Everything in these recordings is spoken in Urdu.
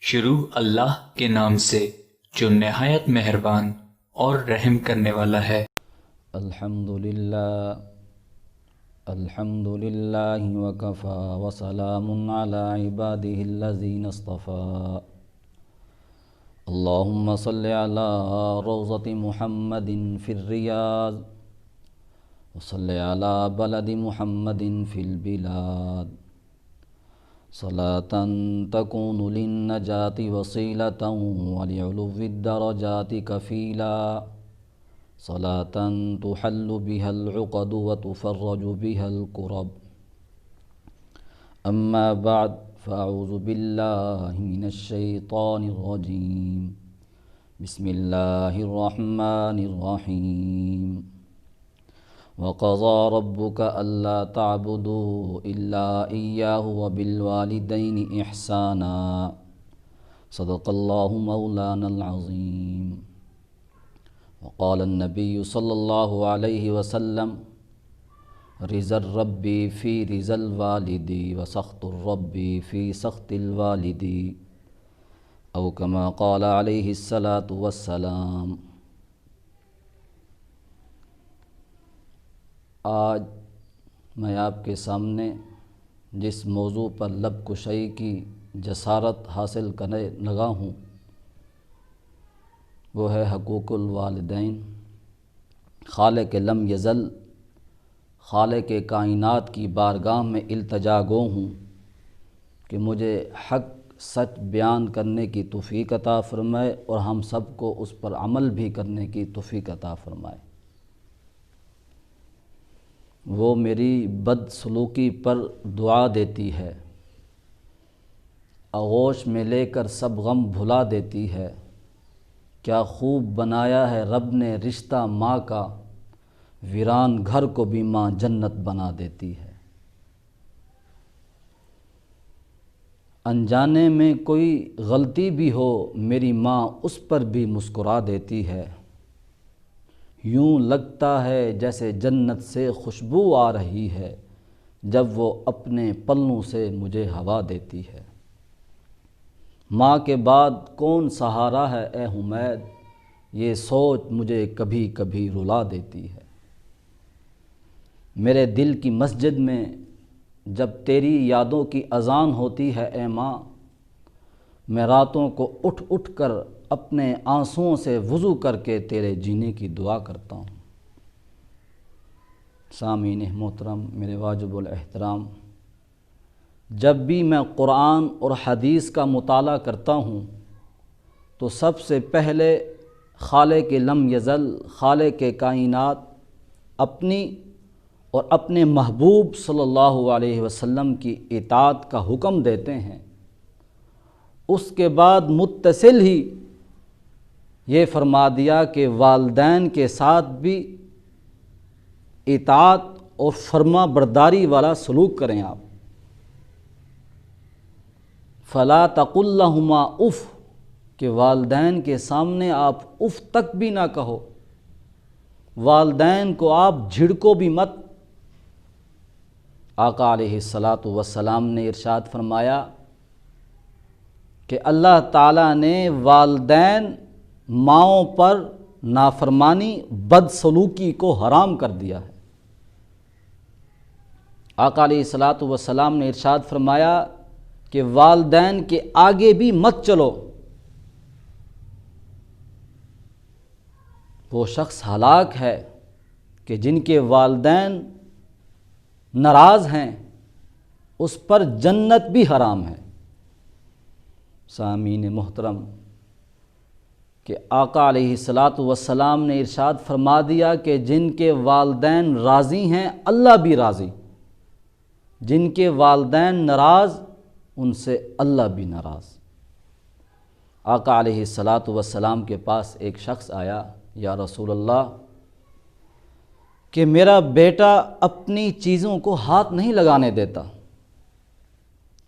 شروع اللہ کے نام سے جو نہایت مہربان اور رحم کرنے والا ہے۔ الحمد للہ وکفا وسلام علی عبادہ الذین اصطفى اللہم صلی علی روضۃ محمد فی الریاض وصلی علی بلد محمد فی البلاد صلاة تکون للنجاة وسیلة ولعلو الدرجات کفیلا صلاة تحل بها العقد وتفرج بها الكرب اما بعد فاعوذ باللہ من الشیطان الرجیم بسم اللہ الرحمن الرحیم وقضى ربك ألا تعبدوا إلا إياه وبالوالدين إحسانا صدق الله مولانا العظيم وقال النبي صلى الله عليه وسلم رضا الرب في رضا الوالد وسخط الرب في سخط الوالد أو كما قال عليه الصلاة والسلام۔ آج میں آپ کے سامنے جس موضوع پر لب کشائی کی جسارت حاصل کرنے لگا ہوں وہ ہے حقوق الوالدین۔ خالق لم یزل، خالق کائنات کی بارگاہ میں التجا گو ہوں کہ مجھے حق سچ بیان کرنے کی توفیق عطا فرمائے اور ہم سب کو اس پر عمل بھی کرنے کی توفیق عطا فرمائے۔ وہ میری بد سلوکی پر دعا دیتی ہے، آغوش میں لے کر سب غم بھلا دیتی ہے۔ کیا خوب بنایا ہے رب نے رشتہ ماں کا، ویران گھر کو بھی ماں جنت بنا دیتی ہے۔ انجانے میں کوئی غلطی بھی ہو میری ماں اس پر بھی مسکرا دیتی ہے۔ یوں لگتا ہے جیسے جنت سے خوشبو آ رہی ہے جب وہ اپنے پلوں سے مجھے ہوا دیتی ہے۔ ماں کے بعد کون سہارا ہے اے حمید، یہ سوچ مجھے کبھی کبھی رلا دیتی ہے۔ میرے دل کی مسجد میں جب تیری یادوں کی اذان ہوتی ہے اے ماں، میں راتوں کو اٹھ اٹھ کر اپنے آنسوؤں سے وضو کر کے تیرے جینے کی دعا کرتا ہوں۔ سامعین محترم، میرے واجب الاحترام، جب بھی میں قرآن اور حدیث کا مطالعہ کرتا ہوں تو سب سے پہلے خالق لم یزل، خالق کائنات اپنی اور اپنے محبوب صلی اللہ علیہ وسلم کی اطاعت کا حکم دیتے ہیں۔ اس کے بعد متصل ہی یہ فرما دیا کہ والدین کے ساتھ بھی اطاعت اور فرما برداری والا سلوک کریں آپ۔ فلا تقل لہما اف، کہ والدین کے سامنے آپ اف تک بھی نہ کہو، والدین کو آپ جھڑکو بھی مت۔ آقا علیہ الصلاۃ والسلام نے ارشاد فرمایا کہ اللہ تعالیٰ نے والدین ماؤں پر نافرمانی بد سلوکی کو حرام کر دیا ہے۔ آقا علیہ الصلاۃ والسلام نے ارشاد فرمایا کہ والدین کے آگے بھی مت چلو۔ وہ شخص ہلاک ہے کہ جن کے والدین ناراض ہیں، اس پر جنت بھی حرام ہے۔ سامعین محترم، کہ آقا علیہ الصلاۃ والسلام نے ارشاد فرما دیا کہ جن کے والدین راضی ہیں اللہ بھی راضی، جن کے والدین ناراض ان سے اللہ بھی ناراض۔ آقا علیہ الصلاۃ والسلام کے پاس ایک شخص آیا، یا رسول اللہ کہ میرا بیٹا اپنی چیزوں کو ہاتھ نہیں لگانے دیتا۔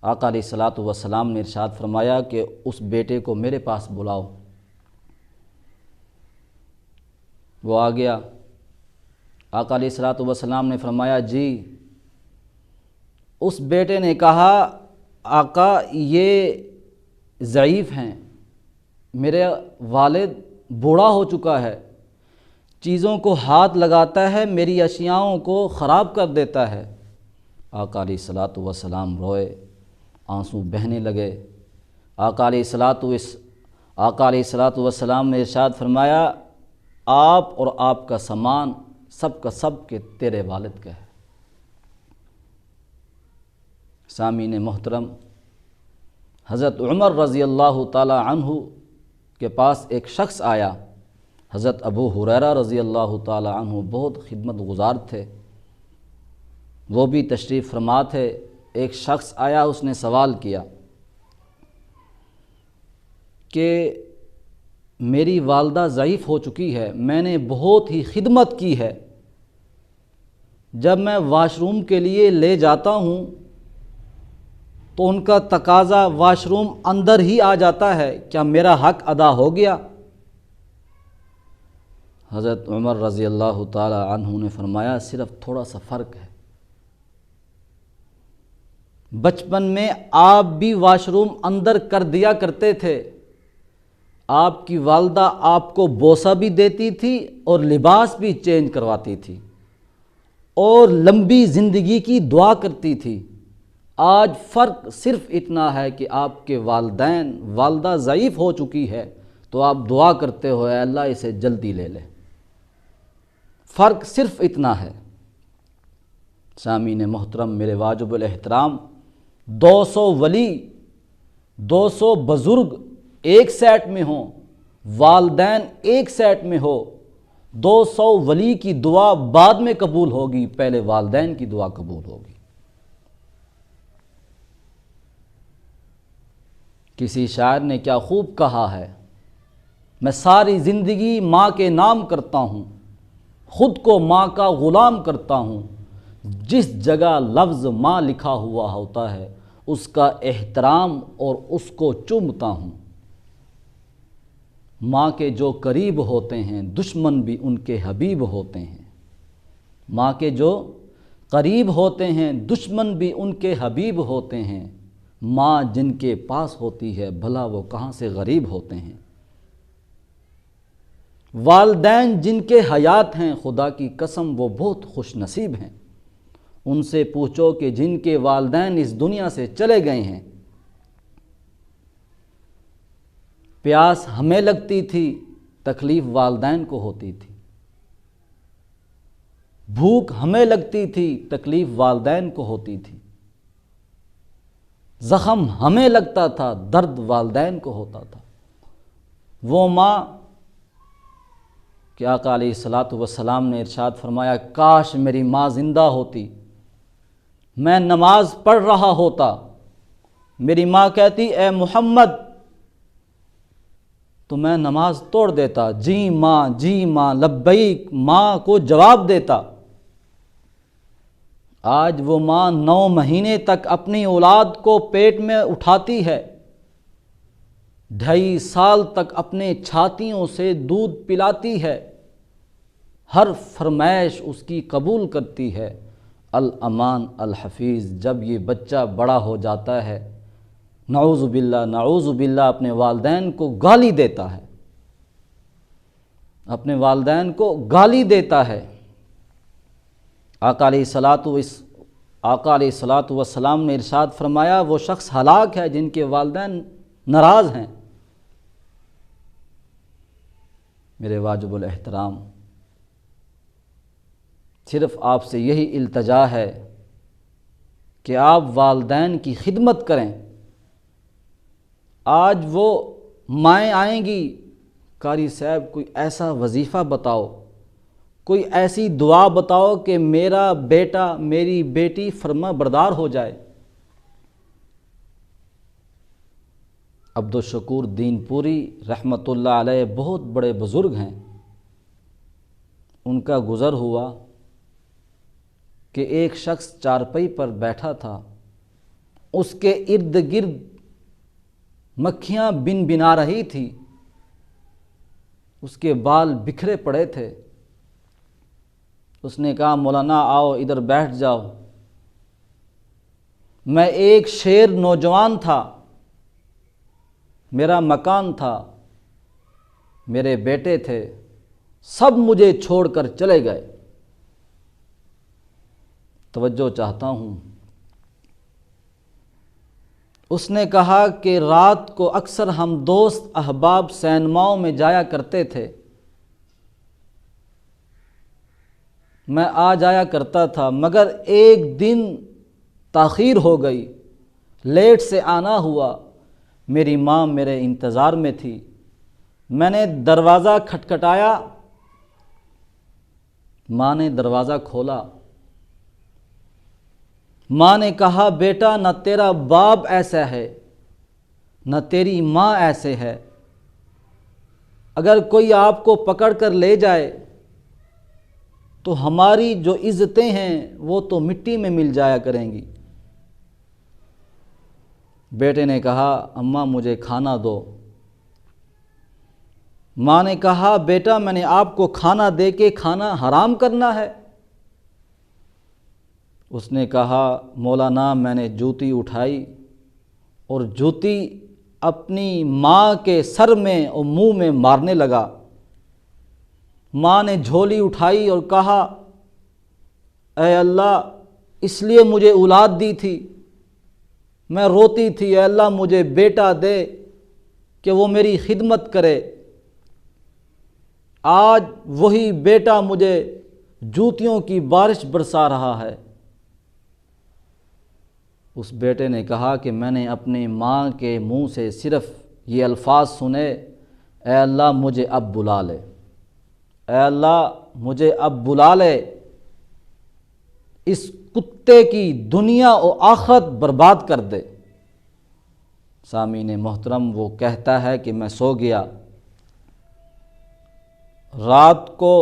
آقا علیہ الصلاۃ والسلام نے ارشاد فرمایا کہ اس بیٹے کو میرے پاس بلاؤ۔ وہ آ گیا۔ آقا علیہ الصلاۃ والسلام نے فرمایا جی۔ اس بیٹے نے کہا آقا یہ ضعیف ہیں، میرے والد بوڑھا ہو چکا ہے، چیزوں کو ہاتھ لگاتا ہے، میری اشیاؤں کو خراب کر دیتا ہے۔ آقا علیہ الصلاۃ والسلام روئے، آنسو بہنے لگے۔ آقا علیہ الصلاۃ والسلام نے ارشاد فرمایا، آپ اور آپ کا سامان سب کا سب کے تیرے والد کا ہے۔ سامعین محترم، حضرت عمر رضی اللہ تعالی عنہ کے پاس ایک شخص آیا۔ حضرت ابو ہریرہ رضی اللہ تعالی عنہ بہت خدمت گزار تھے، وہ بھی تشریف فرما تھے۔ ایک شخص آیا، اس نے سوال کیا کہ میری والدہ ضعیف ہو چکی ہے، میں نے بہت ہی خدمت کی ہے، جب میں واش روم کے لیے لے جاتا ہوں تو ان کا تقاضا واش روم اندر ہی آ جاتا ہے، کیا میرا حق ادا ہو گیا؟ حضرت عمر رضی اللہ تعالی عنہ نے فرمایا، صرف تھوڑا سا فرق ہے، بچپن میں آپ بھی واش روم اندر کر دیا کرتے تھے، آپ کی والدہ آپ کو بوسہ بھی دیتی تھی اور لباس بھی چینج کرواتی تھی اور لمبی زندگی کی دعا کرتی تھی۔ آج فرق صرف اتنا ہے کہ آپ کے والدہ ضعیف ہو چکی ہے تو آپ دعا کرتے ہو اے اللہ اسے جلدی لے لے۔ فرق صرف اتنا ہے۔ سامعین محترم، میرے واجب الاحترام، 200 ولی، 200 بزرگ ایک سیٹ میں ہوں، والدین ایک سیٹ میں ہو، 200 ولی کی دعا بعد میں قبول ہوگی، پہلے والدین کی دعا قبول ہوگی۔ کسی شاعر نے کیا خوب کہا ہے، میں ساری زندگی ماں کے نام کرتا ہوں، خود کو ماں کا غلام کرتا ہوں، جس جگہ لفظ ماں لکھا ہوا ہوتا ہے اس کا احترام اور اس کو چومتا ہوں۔ ماں کے جو قریب ہوتے ہیں دشمن بھی ان کے حبیب ہوتے ہیں، ماں کے جو قریب ہوتے ہیں دشمن بھی ان کے حبیب ہوتے ہیں، ماں جن کے پاس ہوتی ہے بھلا وہ کہاں سے غریب ہوتے ہیں۔ والدین جن کے حیات ہیں خدا کی قسم وہ بہت خوش نصیب ہیں، ان سے پوچھو کہ جن کے والدین اس دنیا سے چلے گئے ہیں، پیاس ہمیں لگتی تھی، تکلیف والدین کو ہوتی تھی، بھوک ہمیں لگتی تھی، تکلیف والدین کو ہوتی تھی، زخم ہمیں لگتا تھا، درد والدین کو ہوتا تھا۔ وہ ماں کہ آقا علیہ الصلاۃ والسلام نے ارشاد فرمایا، کاش میری ماں زندہ ہوتی، میں نماز پڑھ رہا ہوتا، میری ماں کہتی اے محمد، تو میں نماز توڑ دیتا، جی ماں لبیک، ماں کو جواب دیتا۔ آج وہ ماں 9 مہینے تک اپنی اولاد کو پیٹ میں اٹھاتی ہے، 2.5 سال تک اپنے چھاتیوں سے دودھ پلاتی ہے، ہر فرمائش اس کی قبول کرتی ہے۔ الامان الحفیظ، جب یہ بچہ بڑا ہو جاتا ہے نعوذ باللہ اپنے والدین کو گالی دیتا ہے، اپنے والدین کو گالی دیتا ہے۔ آقا علیہ الصلاۃ والسلام نے ارشاد فرمایا، وہ شخص ہلاک ہے جن کے والدین ناراض ہیں۔ میرے واجب الاحترام، صرف آپ سے یہی التجا ہے کہ آپ والدین کی خدمت کریں۔ آج وہ مائیں آئیں گی، قاری صاحب کوئی ایسا وظیفہ بتاؤ، کوئی ایسی دعا بتاؤ کہ میرا بیٹا میری بیٹی فرما بردار ہو جائے۔ عبدالشکور دین پوری رحمۃ اللہ علیہ بہت بڑے بزرگ ہیں، ان کا گزر ہوا کہ ایک شخص چارپائی پر بیٹھا تھا، اس کے ارد گرد مکھیاں بن بنا رہی تھی، اس کے بال بکھرے پڑے تھے۔ اس نے کہا مولانا آؤ ادھر بیٹھ جاؤ، میں ایک شیر نوجوان تھا، میرا مکان تھا، میرے بیٹے تھے، سب مجھے چھوڑ کر چلے گئے۔ توجہ چاہتا ہوں۔ اس نے کہا کہ رات کو اکثر ہم دوست احباب سینماؤں میں جایا کرتے تھے، میں آ جایا کرتا تھا، مگر ایک دن تاخیر ہو گئی، لیٹ سے آنا ہوا، میری ماں میرے انتظار میں تھی، میں نے دروازہ کھٹکھٹایا، ماں نے دروازہ کھولا، ماں نے کہا بیٹا نہ تیرا باپ ایسا ہے نہ تیری ماں ایسے ہے، اگر کوئی آپ کو پکڑ کر لے جائے تو ہماری جو عزتیں ہیں وہ تو مٹی میں مل جایا کریں گی۔ بیٹے نے کہا اماں مجھے کھانا دو۔ ماں نے کہا بیٹا میں نے آپ کو کھانا دے کے کھانا حرام کرنا ہے؟ اس نے کہا مولانا میں نے جوتی اٹھائی اور جوتی اپنی ماں کے سر میں اور منہ میں مارنے لگا۔ ماں نے جھولی اٹھائی اور کہا اے اللہ اس لیے مجھے اولاد دی تھی، میں روتی تھی اے اللہ مجھے بیٹا دے کہ وہ میری خدمت کرے، آج وہی بیٹا مجھے جوتیوں کی بارش برسا رہا ہے۔ اس بیٹے نے کہا کہ میں نے اپنی ماں کے منہ سے صرف یہ الفاظ سنے، اے اللہ مجھے اب بلا لے، اے اللہ مجھے اب بلا لے، اس کتے کی دنیا و آخرت برباد کر دے۔ سامعین محترم وہ کہتا ہے کہ میں سو گیا، رات کو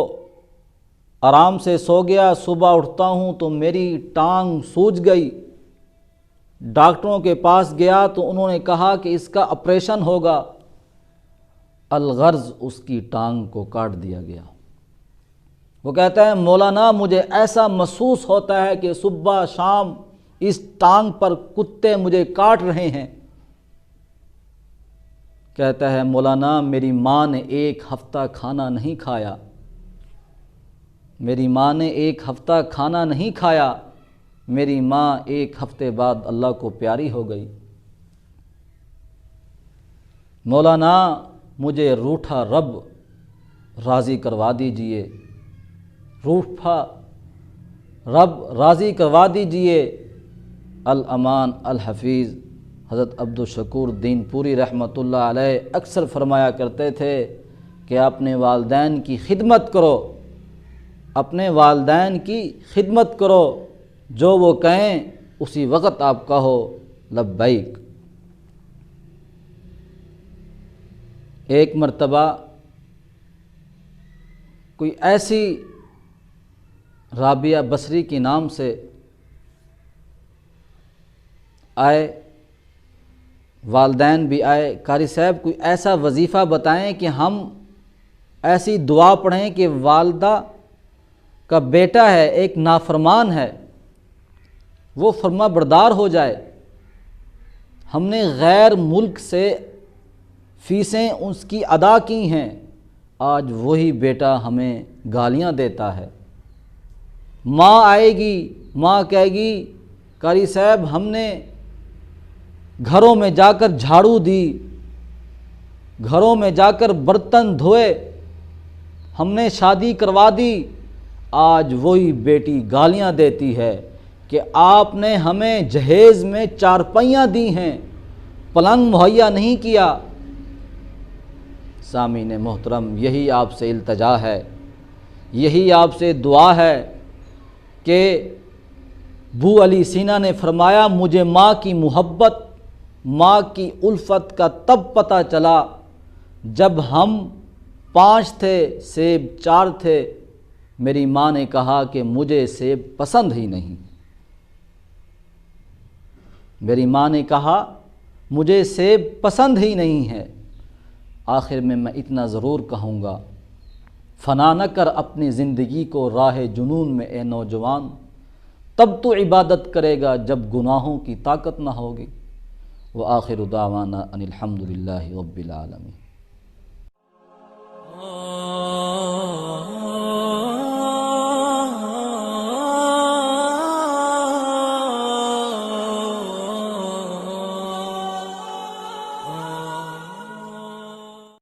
آرام سے سو گیا، صبح اٹھتا ہوں تو میری ٹانگ سوج گئی، ڈاکٹروں کے پاس گیا تو انہوں نے کہا کہ اس کا آپریشن ہوگا، الغرض اس کی ٹانگ کو کاٹ دیا گیا۔ وہ کہتا ہے مولانا مجھے ایسا محسوس ہوتا ہے کہ صبح شام اس ٹانگ پر کتے مجھے کاٹ رہے ہیں۔ کہتا ہے مولانا میری ماں نے ایک ہفتہ کھانا نہیں کھایا، میری ماں نے ایک ہفتہ کھانا نہیں کھایا، میری ماں ایک ہفتے بعد اللہ کو پیاری ہو گئی۔ مولانا مجھے روٹھا رب راضی کروا دیجئے، روٹھا رب راضی کروا دیجئے۔ الامان الحفیظ حضرت عبدالشکور دین پوری رحمۃ اللہ علیہ اکثر فرمایا کرتے تھے کہ اپنے والدین کی خدمت کرو، اپنے والدین کی خدمت کرو، جو وہ کہیں اسی وقت آپ کہو لبیک۔ ایک مرتبہ کوئی ایسی رابعہ بصری کے نام سے آئے، والدین بھی آئے، قاری صاحب کوئی ایسا وظیفہ بتائیں کہ ہم ایسی دعا پڑھیں کہ والدہ کا بیٹا ہے ایک نافرمان ہے وہ فرما بردار ہو جائے، ہم نے غیر ملک سے فیسیں اس کی ادا کی ہیں، آج وہی بیٹا ہمیں گالیاں دیتا ہے۔ ماں آئے گی، ماں کہے گی قاری صاحب ہم نے گھروں میں جا کر جھاڑو دی، گھروں میں جا کر برتن دھوئے، ہم نے شادی کروا دی، آج وہی بیٹی گالیاں دیتی ہے کہ آپ نے ہمیں جہیز میں چارپائیاں دی ہیں، پلنگ مہیا نہیں کیا۔ سامعین محترم یہی آپ سے التجا ہے، یہی آپ سے دعا ہے کہ ابو علی سینا نے فرمایا مجھے ماں کی محبت، ماں کی الفت کا تب پتہ چلا جب ہم 5 تھے سیب 4 تھے، میری ماں نے کہا کہ مجھے سیب پسند ہی نہیں، میری ماں نے کہا مجھے سیب پسند ہی نہیں ہے۔ آخر میں اتنا ضرور کہوں گا، فنا نہ کر اپنی زندگی کو راہ جنون میں اے نوجوان، تب تو عبادت کرے گا جب گناہوں کی طاقت نہ ہوگی، وآخر دعوانا ان الحمد للہ رب العالمین۔